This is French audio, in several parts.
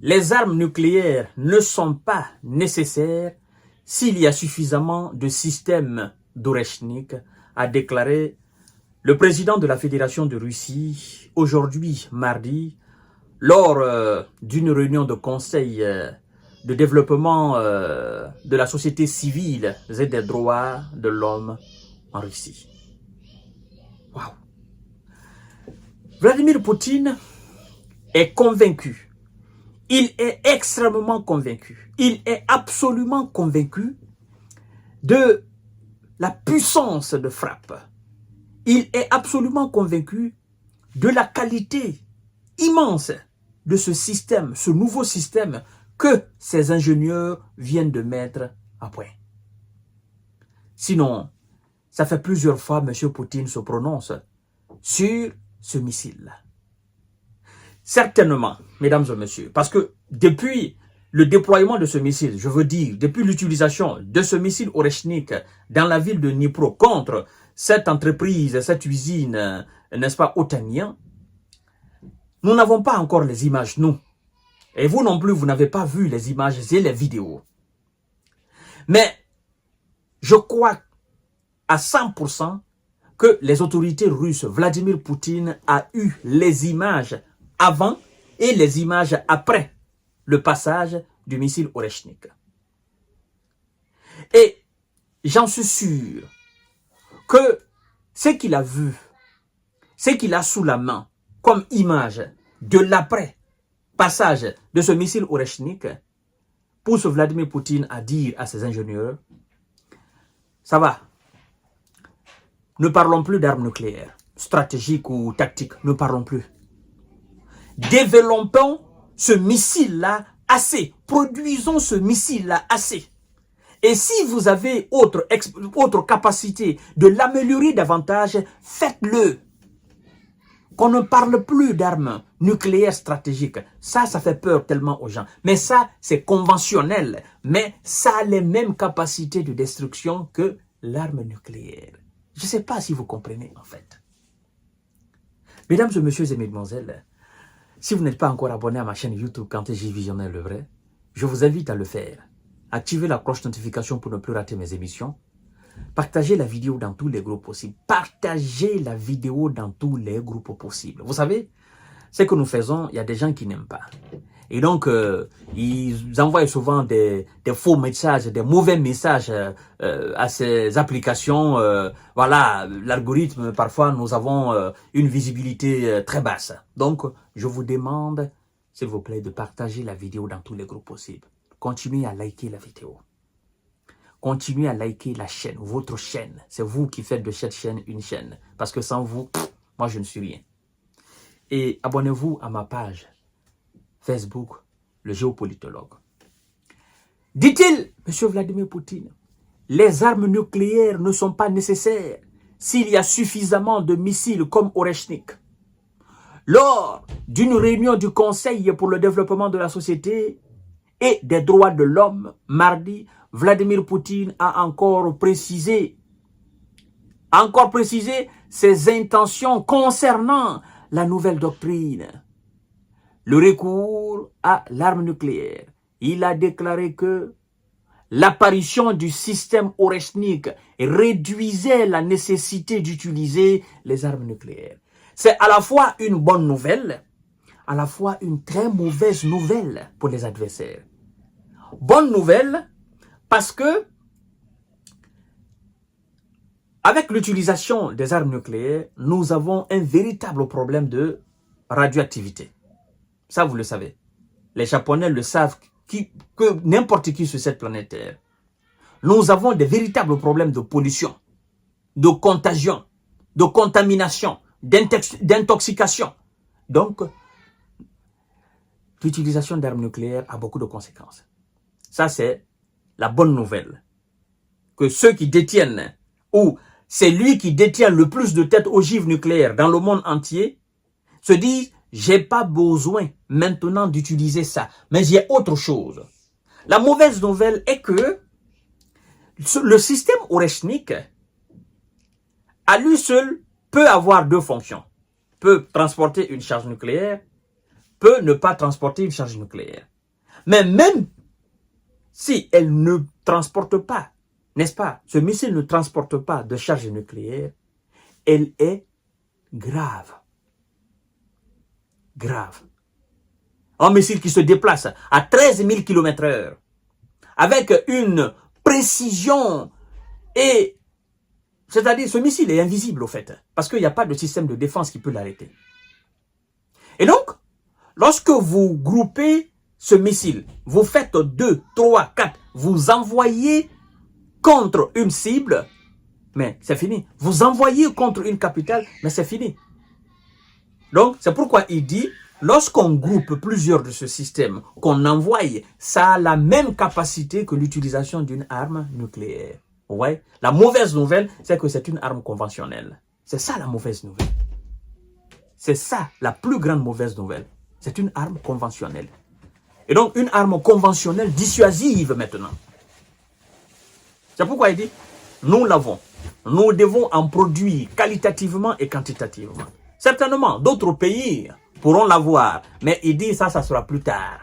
les armes nucléaires ne sont pas nécessaires s'il y a suffisamment de systèmes d'Oreshnik, a déclaré le président de la Fédération de Russie aujourd'hui, mardi, lors d'une réunion de conseil de développement de la société civile et des droits de l'homme en Russie. Waouh! Vladimir Poutine est convaincu. Il est extrêmement convaincu. Il est absolument convaincu de la puissance de frappe. Il est absolument convaincu de la qualité immense de ce système, ce nouveau système que ces ingénieurs viennent de mettre à point. Sinon, ça fait plusieurs fois que M. Poutine se prononce sur ce missile. Certainement, mesdames et messieurs, parce que depuis le déploiement de ce missile, je veux dire, depuis l'utilisation de ce missile Oreshnik dans la ville de Dnipro contre cette entreprise, cette usine, n'est-ce pas, otanien, nous n'avons pas encore les images, nous. Et vous non plus, vous n'avez pas vu les images et les vidéos. Mais je crois à 100% que les autorités russes, Vladimir Poutine a eu les images avant et les images après le passage du missile Oreshnik. Et j'en suis sûr que ce qu'il a vu, ce qu'il a sous la main comme image de l'après passage de ce missile Oreshnik pousse Vladimir Poutine à dire à ses ingénieurs, ça va, ne parlons plus d'armes nucléaires, stratégiques ou tactiques, ne parlons plus. Développons ce missile-là assez, produisons ce missile-là assez. Et si vous avez autre capacité de l'améliorer davantage, faites-le. Qu'on ne parle plus d'armes nucléaires stratégiques. Ça fait peur tellement aux gens. Mais ça, c'est conventionnel. Mais ça a les mêmes capacités de destruction que l'arme nucléaire. Je ne sais pas si vous comprenez en fait. Mesdames et messieurs et mesdemoiselles, si vous n'êtes pas encore abonné à ma chaîne YouTube Kanté-J Visionnaire le vrai, je vous invite à le faire. Activez la cloche de notification pour ne plus rater mes émissions. Partagez la vidéo dans tous les groupes possibles. Partagez la vidéo dans tous les groupes possibles. Vous savez, ce que nous faisons, il y a des gens qui n'aiment pas. Et donc, ils envoient souvent des faux messages, des mauvais messages à ces applications. Voilà, l'algorithme, parfois, nous avons une visibilité très basse. Donc, je vous demande, s'il vous plaît, de partager la vidéo dans tous les groupes possibles. Continuez à liker la vidéo. Continuez à liker la chaîne, votre chaîne. C'est vous qui faites de cette chaîne une chaîne. Parce que sans vous, moi, je ne suis rien. Et abonnez-vous à ma page Facebook, le géopolitologue. Dit-il, M. Vladimir Poutine, les armes nucléaires ne sont pas nécessaires s'il y a suffisamment de missiles comme Oreshnik. Lors d'une réunion du Conseil pour le développement de la société et des droits de l'homme, mardi, Vladimir Poutine a encore précisé ses intentions concernant la nouvelle doctrine. Le recours à l'arme nucléaire. Il a déclaré que l'apparition du système Oreshnik réduisait la nécessité d'utiliser les armes nucléaires. C'est à la fois une bonne nouvelle, à la fois une très mauvaise nouvelle pour les adversaires. Bonne nouvelle parce que avec l'utilisation des armes nucléaires, nous avons un véritable problème de radioactivité. Ça, vous le savez. Les Japonais le savent que n'importe qui sur cette planète Terre. Nous avons des véritables problèmes de pollution, de contagion, de contamination, d'intoxication. Donc, l'utilisation d'armes nucléaires a beaucoup de conséquences. Ça, c'est la bonne nouvelle. Que ceux qui détiennent, ou c'est lui qui détient le plus de têtes ogives nucléaires dans le monde entier, se disent, j'ai pas besoin maintenant d'utiliser ça, mais il y a autre chose. La mauvaise nouvelle est que le système Oreshnik, à lui seul, peut avoir deux fonctions. Peut transporter une charge nucléaire, peut ne pas transporter une charge nucléaire. Mais même si elle ne transporte pas, n'est-ce pas, ce missile ne transporte pas de charge nucléaire, elle est grave. Grave. Un missile qui se déplace à 13 000 km/h, avec une précision, et c'est-à-dire ce missile est invisible au fait, parce qu'il n'y a pas de système de défense qui peut l'arrêter. Et donc, lorsque vous groupez ce missile, vous faites 2, 3, 4, vous envoyez contre une cible, mais c'est fini. Vous envoyez contre une capitale, mais c'est fini. Donc, c'est pourquoi il dit, lorsqu'on groupe plusieurs de ce système, qu'on envoie, ça a la même capacité que l'utilisation d'une arme nucléaire. Ouais. La mauvaise nouvelle, c'est que c'est une arme conventionnelle. C'est ça la mauvaise nouvelle. C'est ça la plus grande mauvaise nouvelle. C'est une arme conventionnelle. Et donc, une arme conventionnelle dissuasive maintenant. C'est pourquoi il dit, nous l'avons. Nous devons en produire qualitativement et quantitativement. Certainement, d'autres pays pourront l'avoir, mais il dit ça sera plus tard.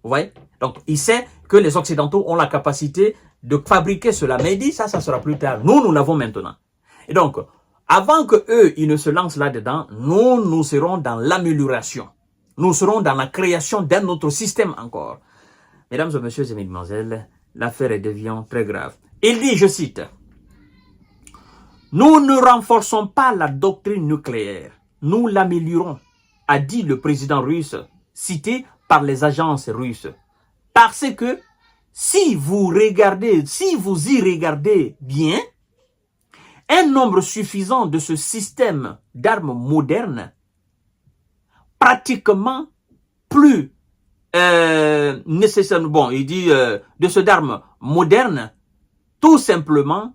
Vous voyez? Donc, il sait que les Occidentaux ont la capacité de fabriquer cela, mais il dit ça sera plus tard. Nous l'avons maintenant. Et donc, avant que eux, ils ne se lancent là-dedans, nous serons dans l'amélioration. Nous serons dans la création d'un autre système encore. Mesdames et messieurs et mesdemoiselles, l'affaire devient très grave. Il dit, je cite, « Nous ne renforçons pas la doctrine nucléaire, nous l'améliorons, a dit le président russe, cité par les agences russes. Parce que si vous y regardez bien, un nombre suffisant de ce système d'armes modernes, pratiquement plus nécessaire, bon, il dit de ce d'armes modernes, tout simplement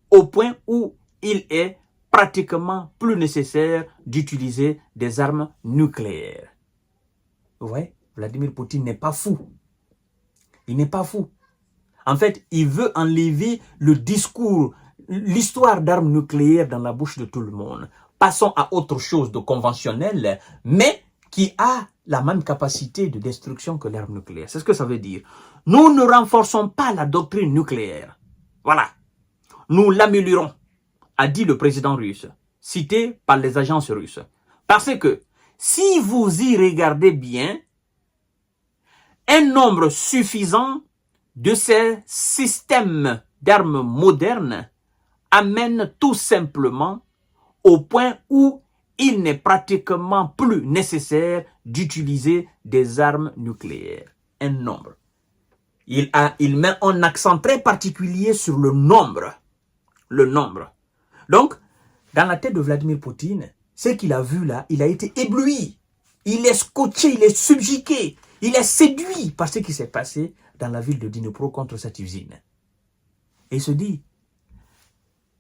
au point où il est pratiquement plus nécessaire d'utiliser des armes nucléaires. Vous voyez, Vladimir Poutine n'est pas fou. Il n'est pas fou. En fait, il veut enlever le discours, l'histoire d'armes nucléaires dans la bouche de tout le monde. Passons à autre chose de conventionnel, mais qui a la même capacité de destruction que l'arme nucléaire. C'est ce que ça veut dire. Nous ne renforçons pas la doctrine nucléaire. Voilà. Nous l'améliorons, a dit le président russe, cité par les agences russes. Parce que, si vous y regardez bien, un nombre suffisant de ces systèmes d'armes modernes amène tout simplement au point où il n'est pratiquement plus nécessaire d'utiliser des armes nucléaires. Un nombre. Il met un accent très particulier sur le nombre. Le nombre. Donc, dans la tête de Vladimir Poutine, ce qu'il a vu là, il a été ébloui. Il est scotché, il est subjugué, il est séduit par ce qui s'est passé dans la ville de Dnipro contre cette usine. Et il se dit,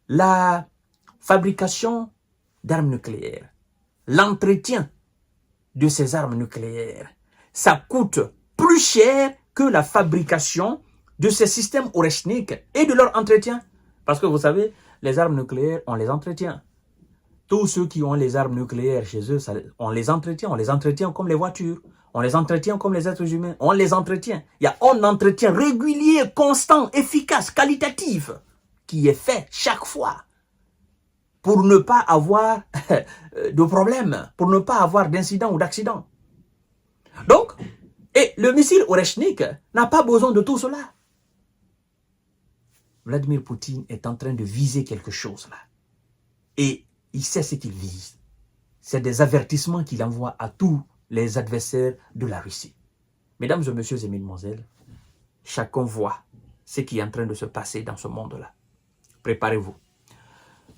la fabrication d'armes nucléaires, l'entretien de ces armes nucléaires, ça coûte plus cher que la fabrication de ces systèmes Oreshnik et de leur entretien. Parce que vous savez, les armes nucléaires, on les entretient. Tous ceux qui ont les armes nucléaires chez eux, on les entretient comme les voitures, on les entretient comme les êtres humains, on les entretient. Il y a un entretien régulier, constant, efficace, qualitatif, qui est fait chaque fois pour ne pas avoir de problème, pour ne pas avoir d'incident ou d'accident. Donc, et le missile Oreshnik n'a pas besoin de tout cela. Vladimir Poutine est en train de viser quelque chose là. Et il sait ce qu'il vise. C'est des avertissements qu'il envoie à tous les adversaires de la Russie. Mesdames et messieurs et mesdemoiselles, chacun voit ce qui est en train de se passer dans ce monde-là. Préparez-vous.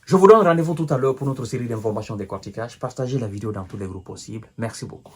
Je vous donne rendez-vous tout à l'heure pour notre série d'informations décortiquage. Partagez la vidéo dans tous les groupes possibles. Merci beaucoup.